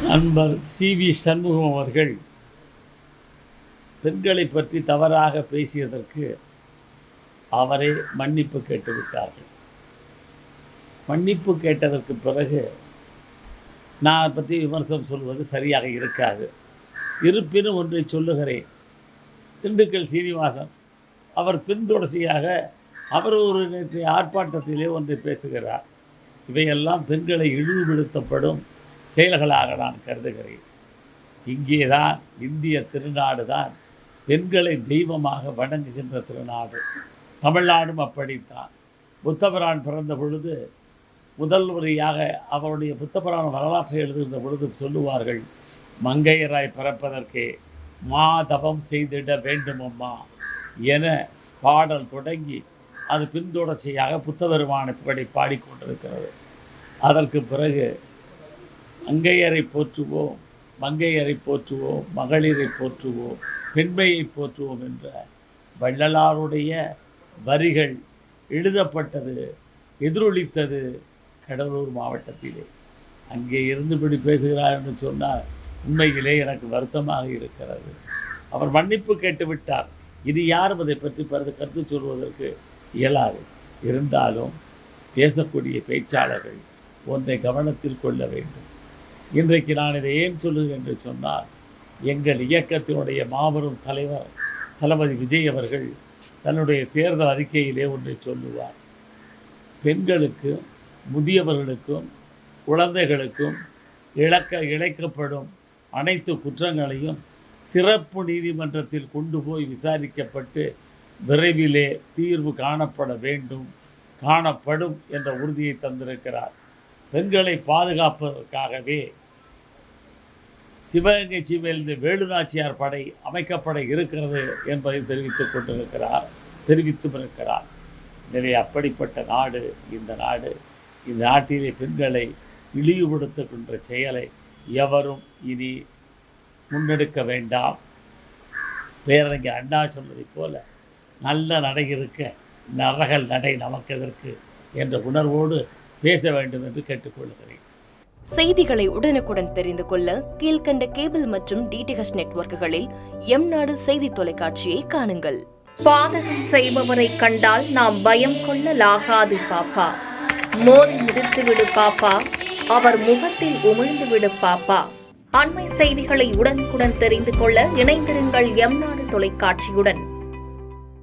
நண்பர் சி.வி. சண்முகம் அவர்கள் பெண்களை பற்றி தவறாக பேசியதற்கு அவரே மன்னிப்பு கேட்டுவிட்டார்கள். மன்னிப்பு கேட்டதற்கு பிறகு நான் பற்றி விமர்சனம் சொல்வது சரியாக இருக்காது. இருப்பினும் ஒன்றை சொல்லுகிறேன். திண்டுக்கல் சீனிவாசன் அவர் பின்தொடர்ச்சியாக அவர் ஒரு நேற்றைய ஆர்ப்பாட்டத்திலே ஒன்றை பேசுகிறார். இவையெல்லாம் பெண்களை இழிவுபடுத்தப்படும் செயல்களாக நான் கருதுகிறேன். இங்கேதான் இந்திய திருநாடு தான் பெண்களை தெய்வமாக வணங்குகின்ற திருநாடு. தமிழ்நாடும் அப்படித்தான். புத்தபிரான் பிறந்த பொழுது முதல் முறையாக அவருடைய புத்தபிரான வரலாற்றை எழுதுகின்ற பொழுது சொல்லுவார்கள், மங்கையராய் பிறப்பதற்கே மாதவம் செய்திட வேண்டுமம்மா என பாடல் தொடங்கி அது பின்தொடர்ச்சியாக புத்தபெருமானை புகழை பாடிக்கொண்டிருக்கிறது. அதற்கு பிறகு மங்கையரை போற்றுவோம், மங்கையரை போற்றுவோம், மகளிரை போற்றுவோம், பெண்மையை போற்றுவோம் என்ற வள்ளலாருடைய வரிகள் எழுதப்பட்டது, எதிரொலித்தது கடலூர் மாவட்டத்திலே. அங்கே இருந்து இப்படி பேசுகிறார் என்று சொன்னால் உண்மையிலே எனக்கு வருத்தமாக இருக்கிறது. அவர் மன்னிப்பு கேட்டுவிட்டார். இது யாரும் அதை பற்றி கருத்து சொல்வதற்கு இயலாது. இருந்தாலும் பேசக்கூடிய பேச்சாளர்கள் ஒன்றை கவனத்தில் கொள்ள வேண்டும். இன்றைக்கு நான் இதை ஏன் சொல்லுகிறேன் என்று சொன்னால், எங்கள் இயக்கத்தினுடைய மாபெரும் தலைவர் தளபதி விஜய் அவர்கள் தன்னுடைய தேர்தல் அறிக்கையிலே ஒன்றை சொல்லுவார். பெண்களுக்கும் முதியவர்களுக்கும் குழந்தைகளுக்கும் இழைக்கப்படும் அனைத்து குற்றங்களையும் சிறப்பு நீதிமன்றத்தில் கொண்டு போய் விசாரிக்கப்பட்டு விரைவிலே தீர்வு காணப்படும் என்ற உறுதியை தந்திருக்கிறார். பெண்களை பாதுகாப்பதற்காகவே சிவகங்கை சீமையிலிருந்து வேலுநாச்சியார் படை அமைக்கப்பட இருக்கிறது என்பதை தெரிவித்திருக்கிறார். எனவே அப்படிப்பட்ட நாடு இந்த நாடு. இந்த நாட்டிலே பெண்களை இழிவுபடுத்துகின்ற செயலை எவரும் இனி முன்னெடுக்க வேண்டாம். பேரறிஞர் அண்ணா சொன்னதைப் போல நல்ல நடை இருக்க நரகல் நடை நமக்கு எதற்கு என்ற உணர்வோடு பேச வேண்டும் என்று கேட்டுக்கொள்கிறேன். செய்திகளை உடனுக்குடன் தெரிந்து கொள்ள கீழ்கண்ட கேபிள் மற்றும் DTH நெட்வொர்க்குகளில் எம்நாடு செய்தி தொலைக்காட்சியை காணுங்கள். பாதகம் செய்பவரை கண்டால் நாம் பயம் கொள்ளலாகாது பாப்பா. மோதி மிதித்துவிடு பாப்பா, அவர் முகத்தில் உமிழ்ந்து விடு பாப்பா. அண்மை செய்திகளை உடனுக்குடன் தெரிந்து கொள்ள இணைந்திருங்கள் எம்நாடு தொலைக்காட்சியுடன்.